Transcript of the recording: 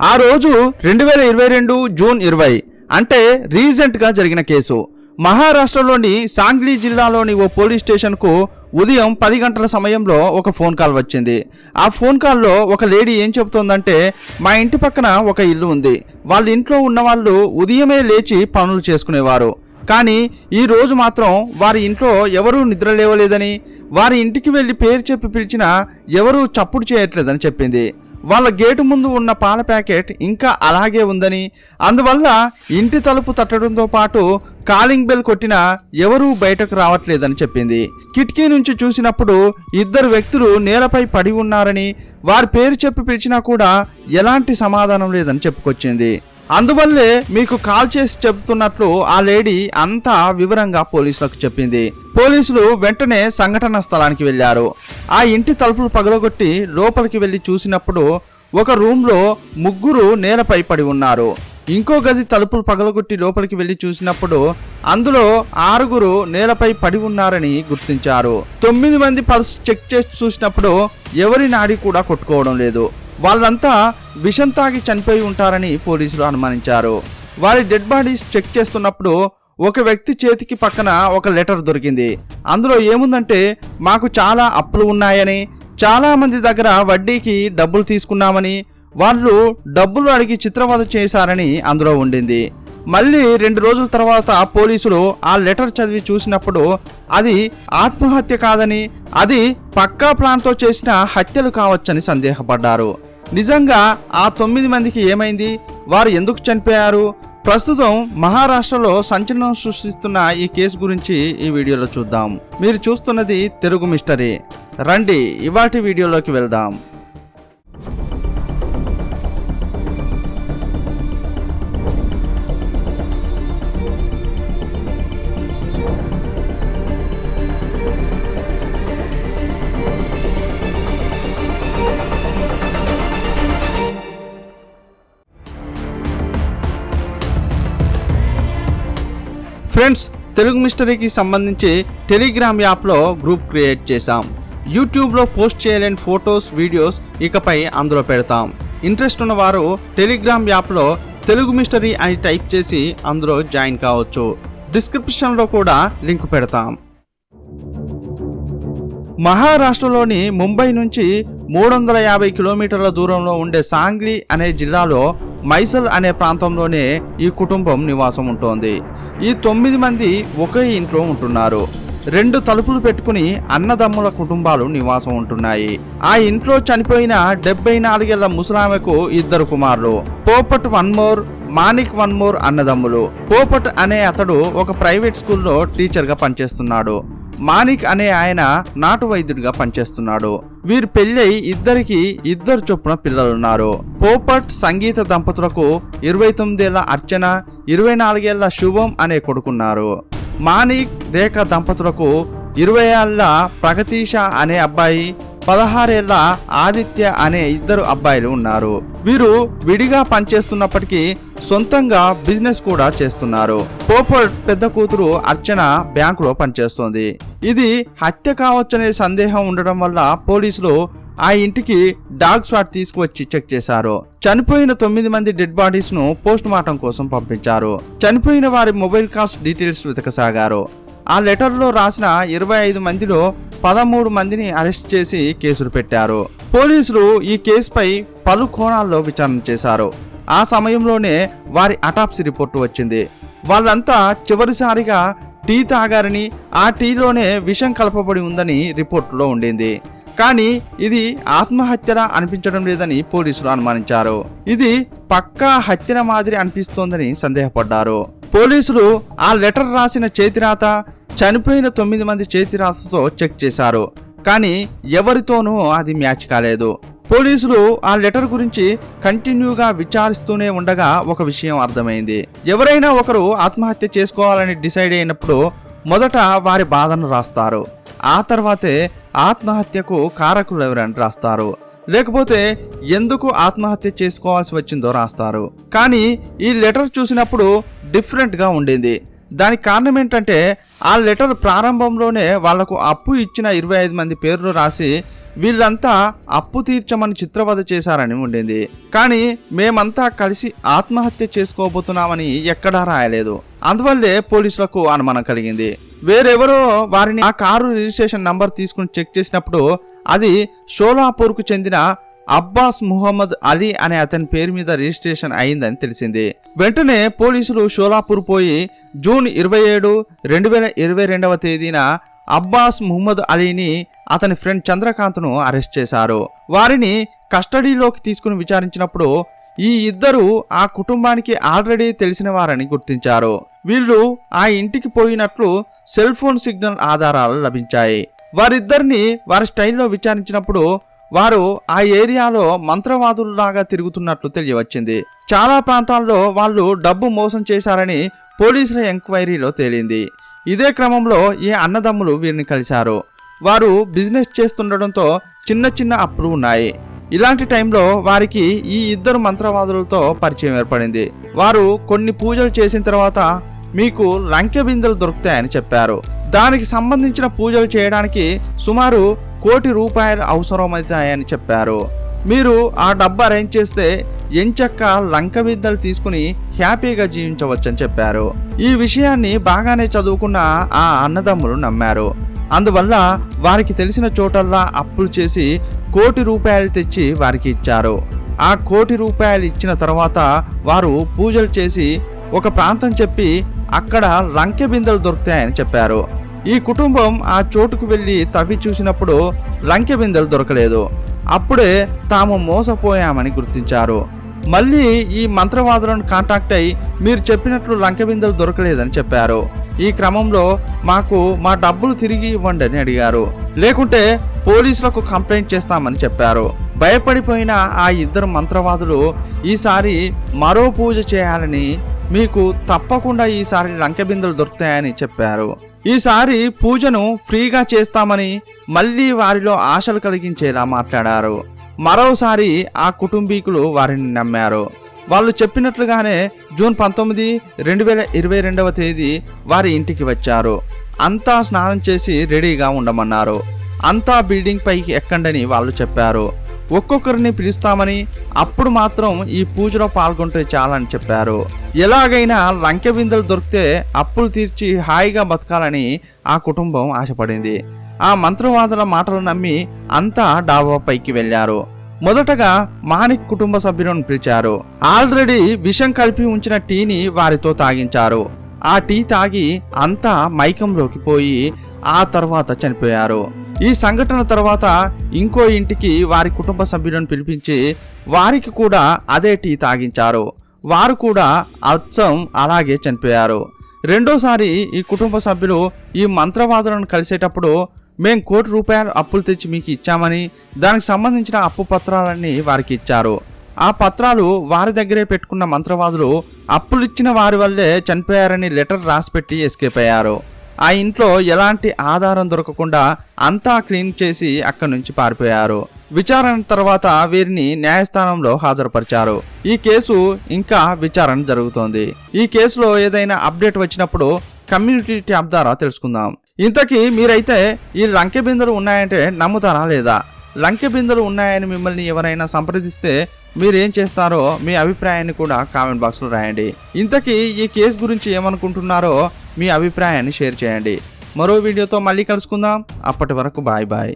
ఆ రోజు 2022 జూన్ 20 అంటే రీసెంట్గా జరిగిన కేసు. మహారాష్ట్రలోని సాంగ్లీ జిల్లాలోని ఓ పోలీస్ స్టేషన్కు ఉదయం 10 గంటల సమయంలో ఒక ఫోన్ కాల్ వచ్చింది. ఆ ఫోన్ కాల్లో ఒక లేడీ ఏం చెబుతోందంటే, మా ఇంటి పక్కన ఒక ఇల్లు ఉంది, వాళ్ళ ఇంట్లో ఉన్న వాళ్ళు ఉదయమే లేచి పనులు చేసుకునేవారు, కానీ ఈ రోజు మాత్రం వారి ఇంట్లో ఎవరూ నిద్ర లేవలేదని, వారి ఇంటికి వెళ్ళి పేరు చెప్పి పిలిచినా ఎవరూ చప్పుడు చేయట్లేదని చెప్పింది. వాళ్ళ గేటు ముందు ఉన్న పాల ప్యాకెట్ ఇంకా అలాగే ఉందని, అందువల్ల ఇంటి తలుపు తట్టడంతో పాటు కాలింగ్ బెల్ కొట్టినా ఎవరూ బయటకు రావట్లేదని చెప్పింది. కిటికీ నుంచి చూసినప్పుడు 2 వ్యక్తులు నేలపై పడి ఉన్నారని, వారి పేరు చెప్పి పిలిచినా కూడా ఎలాంటి సమాధానం లేదని చెప్పుకొచ్చింది. అందువల్లే మీకు కాల్ చేసి చెబుతున్నట్లు ఆ లేడీ అంతా వివరంగా పోలీసులకు చెప్పింది. పోలీసులు వెంటనే సంఘటన స్థలానికి వెళ్లారు. ఆ ఇంటి తలుపులు పగలగొట్టి లోపలికి వెళ్లి చూసినప్పుడు ఒక రూమ్లో 3 నేలపై పడి ఉన్నారు. ఇంకో గది తలుపులు పగలగొట్టి లోపలికి వెళ్లి చూసినప్పుడు అందులో 6 నేలపై పడి ఉన్నారని గుర్తించారు. 9 మంది పల్స్ చెక్ చేసి చూసినప్పుడు ఎవరి నాడి కూడా కొట్టుకోవడం లేదు. వాళ్ళంతా విషం తాగి చనిపోయి ఉంటారని పోలీసులు అనుమానించారు. వారి డెడ్ బాడీస్ చెక్ చేస్తున్నప్పుడు ఒక వ్యక్తి చేతికి పక్కన ఒక లెటర్ దొరికింది. అందులో ఏముందంటే, మాకు చాలా అప్పులు ఉన్నాయని, చాలా మంది దగ్గర వడ్డీకి డబ్బులు తీసుకున్నామని, వాళ్ళు డబ్బులు అడిగి చిత్రవద చేశారని అందులో ఉండింది. మళ్ళీ 2 రోజుల తర్వాత పోలీసులు ఆ లెటర్ చదివి చూసినప్పుడు అది ఆత్మహత్య కాదని, అది పక్కా ప్లాన్తో చేసిన హత్యలు కావచ్చని సందేహపడ్డారు. నిజంగా ఆ 9 మందికి ఏమైంది, వారు ఎందుకు చనిపోయారు? ప్రస్తుతం మహారాష్ట్రలో సంచలనం సృష్టిస్తున్న ఈ కేసు గురించి ఈ వీడియోలో చూద్దాం. మీరు చూస్తున్నది తెలుగు మిస్టరీ. రండి ఇవాటి వీడియోలోకి వెళ్దాం. ఫ్రెండ్స్, తెలుగు మిస్టరీకి సంబంధించి టెలిగ్రామ్ యాప్లో గ్రూప్ క్రియేట్ చేశాం. యూట్యూబ్లో పోస్ట్ చేయలేని ఫొటోస్, వీడియోస్ ఇకపై అందులో పెడతాం. ఇంట్రెస్ట్ ఉన్నవారు టెలిగ్రామ్ యాప్లో తెలుగు మిస్టరీ అని టైప్ చేసి అందులో జాయిన్ కావచ్చు. డిస్క్రిప్షన్లో కూడా లింక్ పెడతాం. మహారాష్ట్రలోని ముంబై నుంచి 350 కిలోమీటర్ల దూరంలో ఉండే సాంగ్లీ అనే జిల్లాలో మైసల్ అనే ప్రాంతంలోనే ఈ కుటుంబం నివాసం ఉంటోంది. ఈ 9 మంది ఒకే ఇంట్లో ఉంటున్నారు. 2 తలుపులు పెట్టుకుని అన్నదమ్ముల కుటుంబాలు నివాసం ఉంటున్నాయి. ఆ ఇంట్లో చనిపోయిన 74 ఏళ్ల ముసలామెకు 2 కుమారులు, పోపట్ వన్మోర్, మానిక్ వన్మోర్ అన్నదమ్ములు. పోపట్ అనే అతడు ఒక ప్రైవేట్ స్కూల్లో టీచర్గా పనిచేస్తున్నాడు. మానిక్ అనే ఆయన నాటు వైద్యుడిగా పనిచేస్తున్నాడు. వీరి పెళ్ళై ఇద్దరికి 2 చొప్పున పిల్లలున్నారు. పోపట్ సంగీత దంపతులకు 29 ఏళ్ల అర్చన, 24 ఏళ్ల శుభం అనే కొడుకున్నారు. మానిక్ రేఖ దంపతులకు 20 ఏళ్ల ప్రగతీష అనే అబ్బాయి, 16 ఏళ్ల ఆదిత్య అనే 2 అబ్బాయిలు ఉన్నారు. వీరు విడిగా పనిచేస్తున్నప్పటికీ సొంతంగా బిజినెస్ కూడా చేస్తున్నారు. పోపట్ పెద్ద కూతురు అర్చన బ్యాంకులో పనిచేస్తోంది. ఇది హత్య కావచ్చనే సందేహం ఉండడం వల్ల పోలీసులు ఆ ఇంటికి డాగ్ స్వాట్ తీసుకువచ్చి చెక్ చేశారు. చనిపోయిన 9 మంది డెడ్ బాడీస్ ను పోస్ట్ మార్టం కోసం పంపించారు. చనిపోయిన వారి మొబైల్ కాల్స్ డీటెయిల్స్ వెతకసాగారు. ఆ లెటర్లో రాసిన 25 మందిలో 13 మందిని అరెస్ట్ చేసి కేసులు పెట్టారు. పోలీసులు ఈ కేసుపై పలు కోణాల్లో విచారణ చేశారు. ఆ సమయంలోనే వారి అటాప్సీ రిపోర్టు వచ్చింది. వాళ్ళంతా చివరిసారిగా టీ తాగారని, ఆ టీలోనే విషం కలపబడి ఉందని రిపోర్టులో ఉండింది. కానీ ఇది ఆత్మహత్యలా అనిపించడం లేదని పోలీసులు అనుమానించారు. ఇది పక్కా హత్యల మాదిరి అనిపిస్తోందని సందేహపడ్డారు. పోలీసులు ఆ లెటర్ రాసిన చేతిరాత, చనిపోయిన 9 మంది చేతిరాతతో చెక్ చేశారు. కానీ ఎవరితోనూ అది మ్యాచ్ కాలేదు. పోలీసులు ఆ లెటర్ గురించి కంటిన్యూగా విచారిస్తూనే ఉండగా ఒక విషయం అర్థమైంది. ఎవరైనా ఒకరు ఆత్మహత్య చేసుకోవాలని డిసైడ్ అయినప్పుడు మొదట వారి బాధను రాస్తారు. ఆ తర్వాతే ఆత్మహత్యకు కారకులు ఎవరని రాస్తారు. లేకపోతే ఎందుకు ఆత్మహత్య చేసుకోవాల్సి వచ్చిందో రాస్తారు. కానీ ఈ లెటర్ చూసినప్పుడు డిఫరెంట్గా ఉండింది. దానికి కారణం ఏంటంటే, ఆ లెటర్ ప్రారంభంలోనే వాళ్లకు అప్పు ఇచ్చిన 25 మంది పేర్లు రాసి వీళ్ళంతా అప్పు తీర్చమని చిత్రవద చేశారని ఉండింది. కానీ మేమంతా కలిసి ఆత్మహత్య చేసుకోబోతున్నామని ఎక్కడా రాయలేదు. అందువల్లే పోలీసులకు అనుమానం కలిగింది. వేరెవరో వారిని ఆ కారు రిజిస్ట్రేషన్ నంబర్ తీసుకుని చెక్ చేసినప్పుడు అది షోలాపూర్కు చెందిన అబ్బాస్ ముహమ్మద్ అలీ అనే అతని పేరు మీద రిజిస్ట్రేషన్ అయిందని తెలిసింది. వెంటనే పోలీసులు షోలాపూర్ పోయి జూన్ 27, 2022 తేదీన అబ్బాస్ ముహమ్మద్ అలీని అతని ఫ్రెండ్ చంద్రకాంత్ను అరెస్ట్ చేశారు. వారిని కస్టడీలోకి తీసుకుని విచారించినప్పుడు ఈ ఇద్దరు ఆ కుటుంబానికి ఆల్రెడీ తెలిసిన వారని గుర్తించారు. వీళ్ళు ఆ ఇంటికి పోయినట్లు సెల్ ఫోన్ సిగ్నల్ ఆధారాలు లభించాయి. వారిద్దరిని వారి స్టైల్లో విచారించినప్పుడు వారు ఆ ఏరియాలో మంత్రవాదుల్లాగా తిరుగుతున్నట్లు తెలియవచ్చింది. చాలా ప్రాంతాల్లో వాళ్ళు డబ్బు మోసం చేశారని పోలీసుల ఎంక్వైరీలో తేలింది. ఇదే క్రమంలో ఈ అన్నదమ్ములు వీరిని కలిశారు. వారు బిజినెస్ చేస్తుండటంతో చిన్న చిన్న అప్పులు ఉన్నాయి. ఇలాంటి టైంలో వారికి ఈ ఇద్దరు మంత్రవాదులతో పరిచయం ఏర్పడింది. వారు కొన్ని పూజలు చేసిన తర్వాత మీకు లంకె బిందెలు దొరుకుతాయని చెప్పారు. దానికి సంబంధించిన పూజలు చేయడానికి సుమారు ₹1,00,00,000 అవసరమవుతాయని చెప్పారు. మీరు ఆ డబ్బు అరేంజ్ చేస్తే ఎంచక్క లంక బిందెలు తీసుకుని హ్యాపీగా జీవించవచ్చని చెప్పారు. ఈ విషయాన్ని బాగానే చదువుకున్న ఆ అన్నదమ్ములు నమ్మారు. అందువల్ల వారికి తెలిసిన చోటల్లా అప్పులు చేసి ₹1,00,00,000 తెచ్చి వారికి ఇచ్చారు. ఆ ₹1,00,00,000 ఇచ్చిన తర్వాత వారు పూజలు చేసి ఒక ప్రాంతం చెప్పి అక్కడ లంకె బిందెలు దొరుకుతాయని చెప్పారు. ఈ కుటుంబం ఆ చోటుకు వెళ్ళి తవ్వి చూసినప్పుడు లంకె బిందెలు దొరకలేదు. అప్పుడే తాము మోసపోయామని గుర్తించారు. మళ్ళీ ఈ మంత్రవాదులను కాంటాక్ట్ అయి మీరు చెప్పినట్లు లంకె బిందెలు దొరకలేదని చెప్పారు. ఈ క్రమంలో మాకు మా డబ్బులు తిరిగి ఇవ్వండి అని అడిగారు. లేకుంటే పోలీసులకు కంప్లైంట్ చేస్తామని చెప్పారు. భయపడిపోయిన ఆ ఇద్దరు మంత్రవాదులు ఈసారి మరో పూజ చేయాలని, మీకు తప్పకుండా ఈసారి లంకె బిందెలు దొరుకుతాయని చెప్పారు. ఈసారి పూజను ఫ్రీగా చేస్తామని మళ్ళీ వారిలో ఆశలు కలిగించేలా మాట్లాడారు. మరోసారి ఆ కుటుంబీకులు వారిని నమ్మారు. వాళ్ళు చెప్పినట్లుగానే జూన్ 19, 2022 తేదీ వారి ఇంటికి వచ్చారు. అంతా స్నానం చేసి రెడీగా ఉండమన్నారు. అంతా బిల్డింగ్ పైకి ఎక్కండని వాళ్ళు చెప్పారు. ఒక్కొక్కరిని పిలుస్తామని, అప్పుడు మాత్రం ఈ పూజలో పాల్గొంటే చాలని చెప్పారు. ఎలాగైనా లంకె బిందెలు దొరికితే అప్పులు తీర్చి హాయిగా బతకాలని ఆ కుటుంబం ఆశపడింది. ఆ మంత్రవాదుల మాటలు నమ్మి అంతా డాబా పైకి వెళ్లారు. మొదటగా మాణిక్ కుటుంబ సభ్యులను పిలిచారు. ఆల్రెడీ విషం కలిపి ఉంచిన టీని వారితో తాగించారు. ఆ టీ తాగి అంతా మైకంలోకి పోయి ఆ తర్వాత చనిపోయారు. ఈ సంఘటన తర్వాత ఇంకో ఇంటికి వారి కుటుంబ సభ్యులను పిలిపించి వారికి కూడా అదే టీ తాగించారు. వారు కూడా అచ్చం అలాగే చనిపోయారు. రెండోసారి ఈ కుటుంబ సభ్యులు ఈ మంత్రవాదులను కలిసేటప్పుడు మేం ₹1,00,00,000 అప్పులు తెచ్చి మీకు ఇచ్చామని, దానికి సంబంధించిన అప్పు పత్రాలన్నీ వారికి ఇచ్చారు. ఆ పత్రాలు వారి దగ్గరే పెట్టుకున్న మంత్రవాదులు అప్పులిచ్చిన వారి వల్లే చనిపోయారని లెటర్ రాసిపెట్టి ఎస్కేప్ అయ్యారు. ఆ ఇంట్లో ఎలాంటి ఆధారం దొరకకుండా అంతా క్లీన్ చేసి అక్కడి నుంచి పారిపోయారు. విచారణ తర్వాత వీరిని న్యాయస్థానంలో హాజరుపరిచారు. ఈ కేసు ఇంకా విచారణ జరుగుతోంది. ఈ కేసులో ఏదైనా అప్డేట్ వచ్చినప్పుడు కమ్యూనిటీ ట్యాబ్ ద్వారా తెలుసుకుందాం. ఇంతకీ మీరైతే ఈ లంకె బిందెలు ఉన్నాయంటే నమ్ముతారా లేదా? లంకె బిందెలు ఉన్నాయని మిమ్మల్ని ఎవరైనా సంప్రదిస్తే మీరేం చేస్తారో మీ అభిప్రాయాన్ని కూడా కామెంట్ బాక్స్లో రాయండి. ఇంతకీ ఈ కేసు గురించి ఏమనుకుంటున్నారో మీ అభిప్రాయాన్ని షేర్ చేయండి. మరో వీడియోతో మళ్ళీ కలుసుకుందాం. అప్పటి వరకు బాయ్ బాయ్.